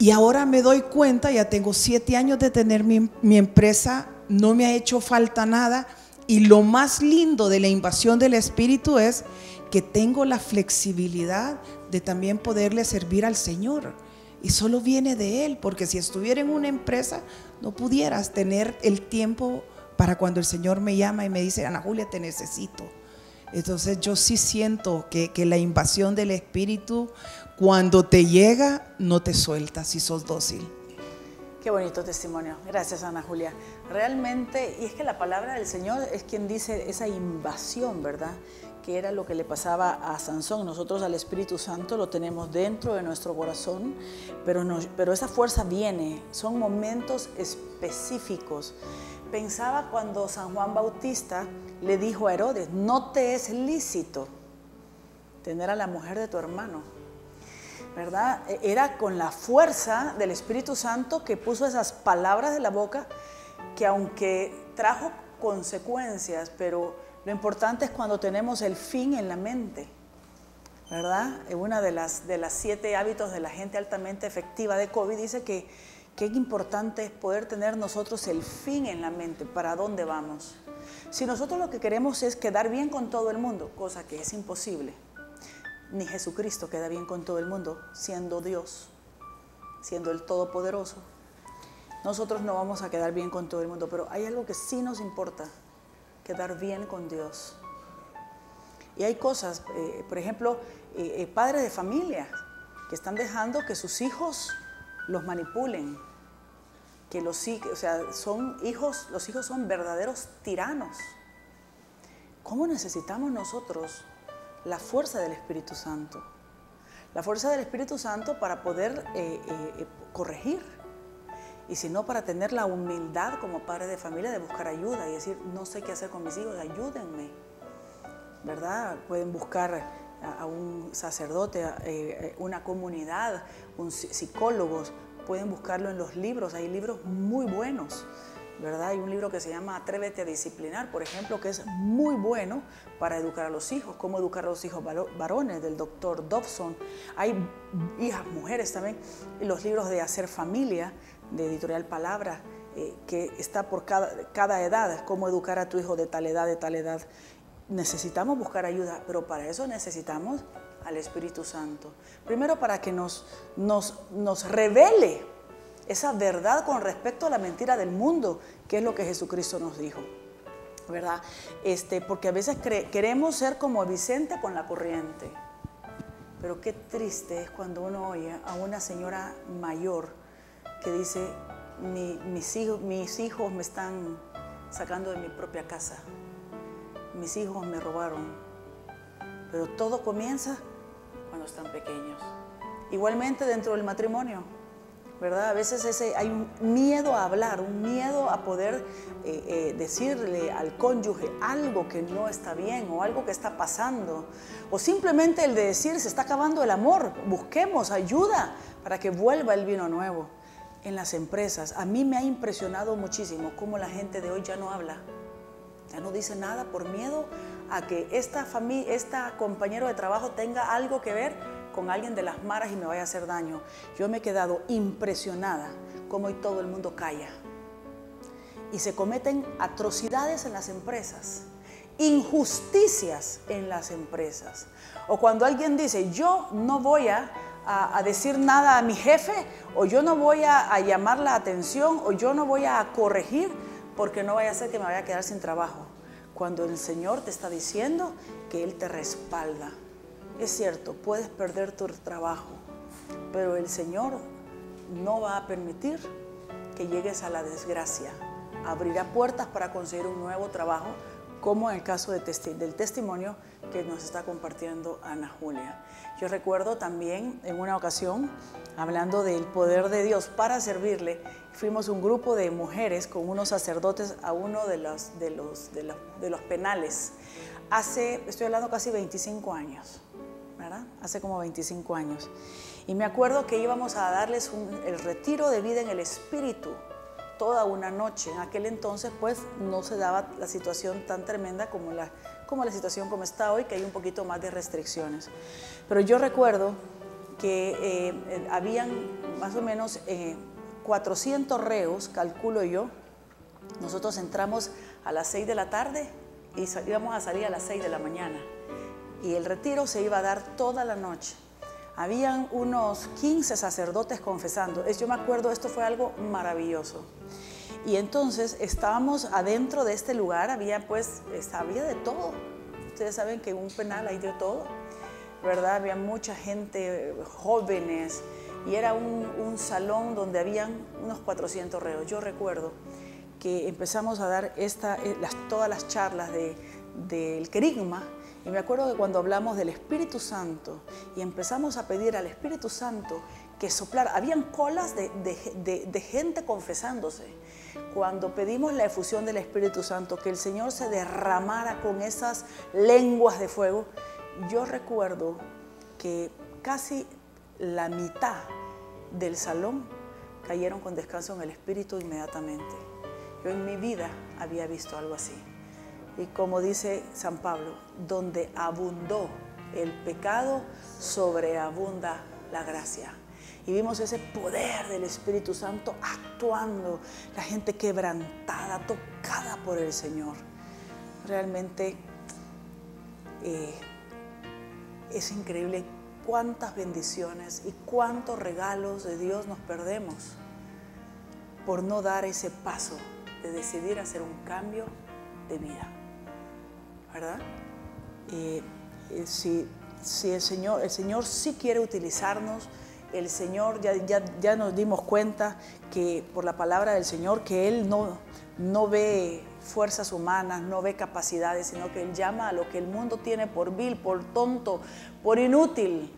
Y ahora me doy cuenta, ya tengo 7 años de tener mi empresa, no me ha hecho falta nada. Y lo más lindo de la invasión del Espíritu es que tengo la flexibilidad de también poderle servir al Señor. Y solo viene de Él, porque si estuviera en una empresa, no pudieras tener el tiempo para cuando el Señor me llama y me dice, Ana Julia, te necesito. Entonces yo sí siento que la invasión del Espíritu, cuando te llega, no te suelta si sos dócil. Qué bonito testimonio. Gracias, Ana Julia. Realmente, y es que la palabra del Señor es quien dice esa invasión, ¿verdad? Que era lo que le pasaba a Sansón. Nosotros al Espíritu Santo lo tenemos dentro de nuestro corazón, pero esa fuerza viene, son momentos específicos. Pensaba cuando San Juan Bautista le dijo a Herodes, no te es lícito tener a la mujer de tu hermano, ¿verdad? Era con la fuerza del Espíritu Santo que puso esas palabras de la boca, que aunque trajo consecuencias, pero lo importante es cuando tenemos el fin en la mente, ¿verdad? Una de las 7 hábitos de la gente altamente efectiva de COVID dice que qué importante es poder tener nosotros el fin en la mente, para dónde vamos. Si nosotros lo que queremos es quedar bien con todo el mundo, cosa que es imposible, ni Jesucristo queda bien con todo el mundo, siendo Dios, siendo el Todopoderoso. Nosotros no vamos a quedar bien con todo el mundo, pero hay algo que sí nos importa, quedar bien con Dios. Y hay cosas, por ejemplo, padres de familia que están dejando que sus hijos los manipulen, que los hijos son verdaderos tiranos. ¿Cómo necesitamos nosotros la fuerza del Espíritu Santo? La fuerza del Espíritu Santo para poder corregir, y si no, para tener la humildad como padre de familia de buscar ayuda y decir, no sé qué hacer con mis hijos, ayúdenme, ¿verdad? Pueden buscar a un sacerdote, una comunidad, psicólogos, pueden buscarlo en los libros, hay libros muy buenos, ¿verdad? Hay un libro que se llama Atrévete a disciplinar, por ejemplo, que es muy bueno para educar a los hijos, cómo educar a los hijos varones, del doctor Dobson. Hay hijas, mujeres también, los libros de Hacer Familia, de Editorial Palabra, que está por cada edad, cómo educar a tu hijo de tal edad, de tal edad. Necesitamos buscar ayuda, pero para eso necesitamos al Espíritu Santo. Primero, para que nos revele esa verdad con respecto a la mentira del mundo, que es lo que Jesucristo nos dijo, ¿verdad? Porque a veces queremos ser como Vicente con la corriente, pero qué triste es cuando uno oye a una señora mayor que dice, mis hijos me están sacando de mi propia casa, mis hijos me robaron, pero todo comienza cuando están pequeños. Igualmente dentro del matrimonio, ¿verdad? A veces hay un miedo a hablar, un miedo a poder decirle al cónyuge algo que no está bien o algo que está pasando, o simplemente el de decir, se está acabando el amor, busquemos ayuda para que vuelva el vino nuevo. En las empresas, a mí me ha impresionado muchísimo cómo la gente de hoy ya no habla, ya no dice nada por miedo a que esta compañero de trabajo tenga algo que ver con alguien de las maras y me vaya a hacer daño. Yo me he quedado impresionada cómo hoy todo el mundo calla. Y se cometen atrocidades en las empresas, injusticias en las empresas. O cuando alguien dice, yo no voy a decir nada a mi jefe, o yo no voy a llamar la atención, o yo no voy a corregir, porque no vaya a ser que me vaya a quedar sin trabajo. Cuando el Señor te está diciendo que Él te respalda. Es cierto, puedes perder tu trabajo, pero el Señor no va a permitir que llegues a la desgracia. Abrirá puertas para conseguir un nuevo trabajo, como en el caso del testimonio que nos está compartiendo Ana Julia. Yo recuerdo también en una ocasión, hablando del poder de Dios para servirle, fuimos un grupo de mujeres con unos sacerdotes a uno de los penales. Estoy hablando casi 25 años, ¿verdad? Hace como 25 años. Y me acuerdo que íbamos a darles el retiro de vida en el Espíritu, toda una noche. En aquel entonces pues no se daba la situación tan tremenda como la situación como está hoy, que hay un poquito más de restricciones. Pero yo recuerdo que habían más o menos 400 reos, calculo yo. Nosotros entramos a las 6 de la tarde y íbamos a salir a las 6 de la mañana. Y el retiro se iba a dar toda la noche. Habían unos 15 sacerdotes confesando. Yo me acuerdo, esto fue algo maravilloso. Y entonces estábamos adentro de este lugar, había de todo. Ustedes saben que en un penal hay de todo, ¿verdad? Había mucha gente, jóvenes, y era un salón donde habían unos 400 reos. Yo recuerdo que empezamos a dar todas las charlas del querigma. Y me acuerdo que cuando hablamos del Espíritu Santo y empezamos a pedir al Espíritu Santo que soplara, habían colas de gente confesándose. Cuando pedimos la efusión del Espíritu Santo, que el Señor se derramara con esas lenguas de fuego, yo recuerdo que casi la mitad del salón cayeron con descanso en el Espíritu inmediatamente. Yo en mi vida había visto algo así. Y como dice San Pablo, donde abundó el pecado, sobreabunda la gracia. Y vimos ese poder del Espíritu Santo actuando, la gente quebrantada, tocada por el Señor. Realmente es increíble cuántas bendiciones y cuántos regalos de Dios nos perdemos por no dar ese paso de decidir hacer un cambio de vida. ¿Verdad? Si el Señor sí quiere utilizarnos, el Señor ya nos dimos cuenta que por la palabra del Señor que Él no ve fuerzas humanas, no ve capacidades, sino que Él llama a lo que el mundo tiene por vil, por tonto, por inútil,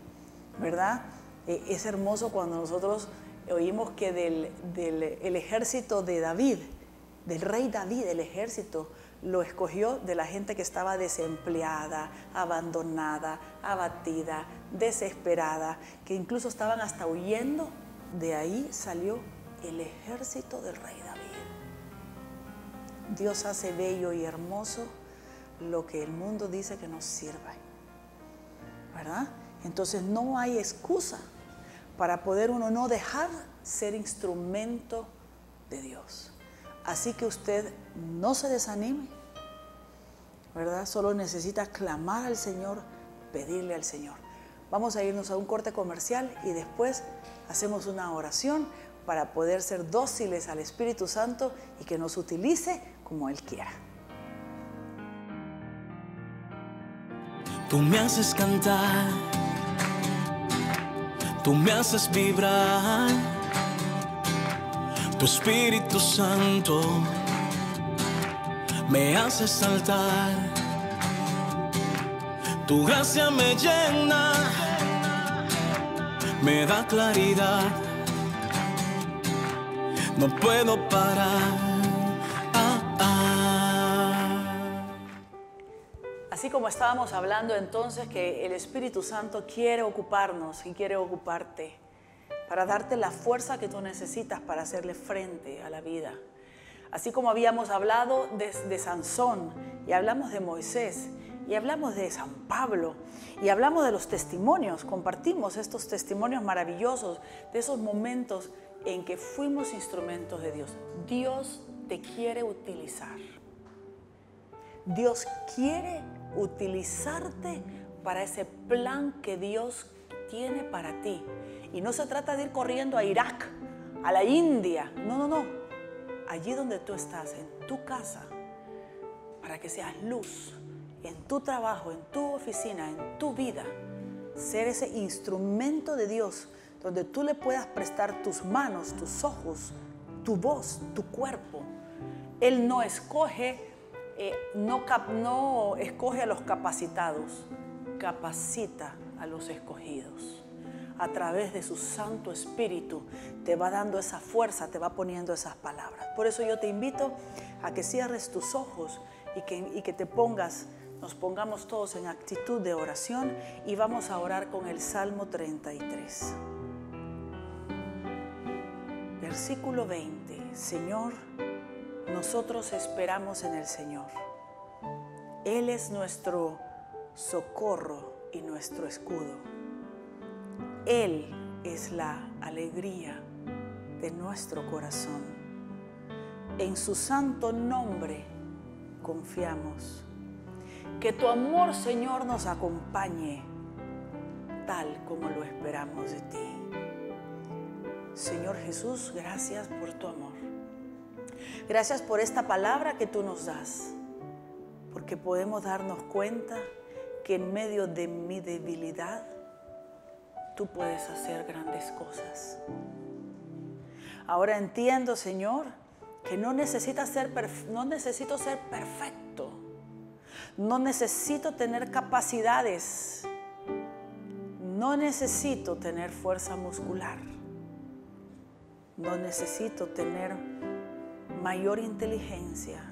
¿verdad? Es hermoso cuando nosotros oímos que el ejército de David, del rey David, el ejército, lo escogió de la gente que estaba desempleada, abandonada, abatida, desesperada, que incluso estaban hasta huyendo. De ahí salió el ejército del rey David. Dios hace bello y hermoso lo que el mundo dice que no sirve, ¿verdad? Entonces no hay excusa para poder uno no dejar ser instrumento de Dios. Así que usted no se desanime, ¿verdad? Solo necesita clamar al Señor, pedirle al Señor. Vamos a irnos a un corte comercial y después hacemos una oración para poder ser dóciles al Espíritu Santo y que nos utilice como Él quiera. Tú me haces cantar, tú me haces vibrar. Tu Espíritu Santo me hace saltar. Tu gracia me llena, me da claridad. No puedo parar. Así como estábamos hablando entonces que el Espíritu Santo quiere ocuparnos y quiere ocuparte, para darte la fuerza que tú necesitas para hacerle frente a la vida. Así como habíamos hablado de Sansón y hablamos de Moisés, y hablamos de San Pablo y hablamos de los testimonios, compartimos estos testimonios maravillosos de esos momentos en que fuimos instrumentos de Dios. Dios te quiere utilizar. Dios quiere utilizarte para ese plan que Dios tiene para ti. Y no se trata de ir corriendo a Irak, a la India. No. Allí donde tú estás, en tu casa, para que seas luz, en tu trabajo, en tu oficina, en tu vida. Ser ese instrumento de Dios donde tú le puedas prestar tus manos, tus ojos, tu voz, tu cuerpo. Él no escoge, no escoge a los capacitados, capacita a los escogidos. A través de su Santo Espíritu te va dando esa fuerza, te va poniendo esas palabras. Por eso yo te invito a que cierres tus ojos y que nos pongamos todos en actitud de oración y vamos a orar con el Salmo 33. Versículo 20. Señor, nosotros esperamos en el Señor. Él es nuestro socorro y nuestro escudo. Él es la alegría de nuestro corazón. En su santo nombre confiamos. Que tu amor, Señor, nos acompañe tal como lo esperamos de ti. Señor Jesús, gracias por tu amor. Gracias por esta palabra que tú nos das, porque podemos darnos cuenta que en medio de mi debilidad, tú puedes hacer grandes cosas. Ahora entiendo, Señor, que no necesito ser perfecto. No necesito tener capacidades. No necesito tener fuerza muscular. No necesito tener mayor inteligencia.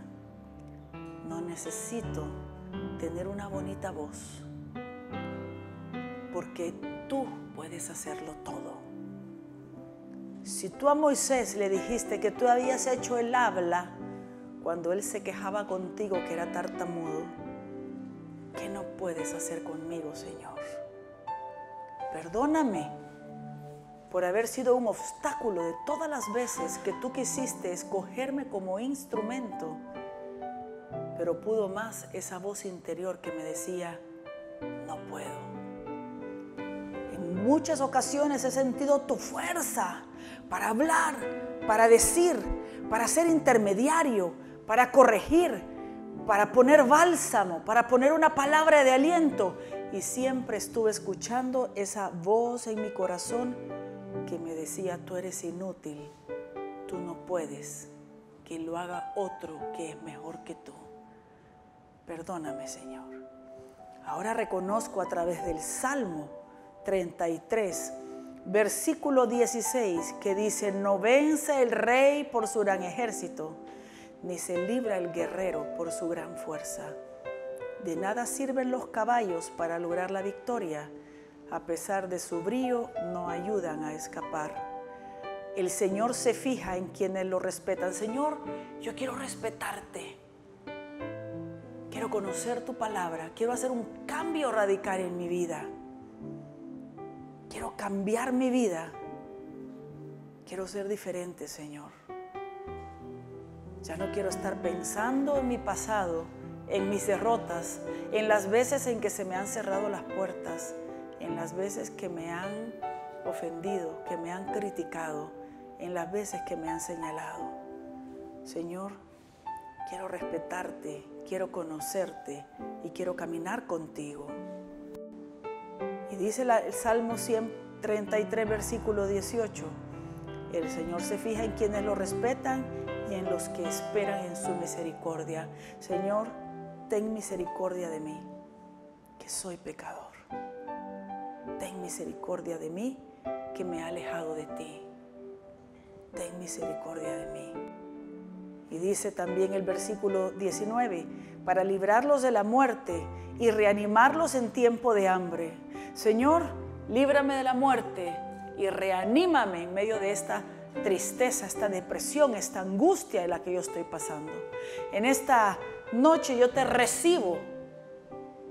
No necesito tener una bonita voz. Porque tú puedes hacerlo todo. Si tú a Moisés le dijiste que tú habías hecho el habla cuando él se quejaba contigo que era tartamudo, ¿qué no puedes hacer conmigo, Señor? Perdóname por haber sido un obstáculo de todas las veces que tú quisiste escogerme como instrumento, pero pudo más esa voz interior que me decía, no puedo. En muchas ocasiones he sentido tu fuerza para hablar, para decir, para ser intermediario, para corregir, para poner bálsamo, para poner una palabra de aliento. Y siempre estuve escuchando esa voz en mi corazón que me decía, tú eres inútil, tú no puedes, que lo haga otro que es mejor que tú. Perdóname, Señor. Ahora reconozco a través del Salmo 33, versículo 16, que dice, no vence el rey por su gran ejército, ni se libra el guerrero por su gran fuerza. De nada sirven los caballos para lograr la victoria, a pesar de su brío no ayudan a escapar. El Señor se fija en quienes lo respetan. Señor, yo quiero respetarte. Quiero conocer tu palabra. Quiero hacer un cambio radical en mi vida. Quiero cambiar mi vida. Quiero ser diferente, Señor. Ya no quiero estar pensando en mi pasado, en mis derrotas, en las veces en que se me han cerrado las puertas, en las veces que me han ofendido, que me han criticado, en las veces que me han señalado. Señor, quiero respetarte, quiero conocerte y quiero caminar contigo. Y dice el Salmo 133, versículo 18, el Señor se fija en quienes lo respetan y en los que esperan en su misericordia. Señor, ten misericordia de mí, que soy pecador. Ten misericordia de mí, que me he alejado de ti. Ten misericordia de mí. Y dice también el versículo 19, para librarlos de la muerte y reanimarlos en tiempo de hambre. Señor, líbrame de la muerte y reanímame en medio de esta tristeza, esta depresión, esta angustia en la que yo estoy pasando. En esta noche yo te recibo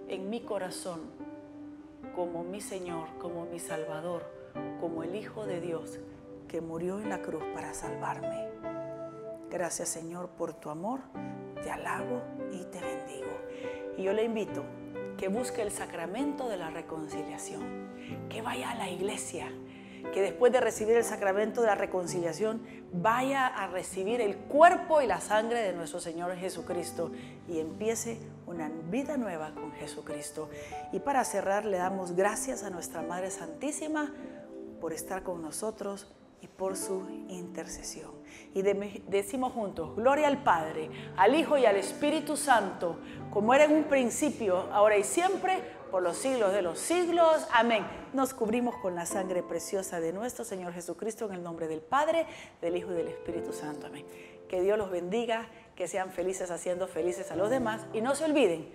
en mi corazón como mi Señor, como mi Salvador, como el Hijo de Dios que murió en la cruz para salvarme. Gracias, Señor, por tu amor. Te alabo y te bendigo. Y yo le invito que busque el sacramento de la reconciliación, que vaya a la iglesia, que después de recibir el sacramento de la reconciliación vaya a recibir el cuerpo y la sangre de nuestro Señor Jesucristo y empiece una vida nueva con Jesucristo. Y para cerrar, le damos gracias a nuestra Madre Santísima por estar con nosotros y por su intercesión. Y decimos juntos: gloria al Padre, al Hijo y al Espíritu Santo, como era en un principio, ahora y siempre, por los siglos de los siglos. Amén. Nos cubrimos con la sangre preciosa de nuestro Señor Jesucristo, en el nombre del Padre, del Hijo y del Espíritu Santo. Amén. Que Dios los bendiga, que sean felices haciendo felices a los demás. Y no se olviden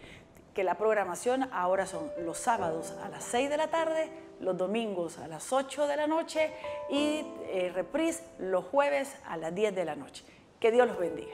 que la programación ahora son los sábados a las 6 de la tarde, los domingos a las 8 de la noche y reprise los jueves a las 10 de la noche. Que Dios los bendiga.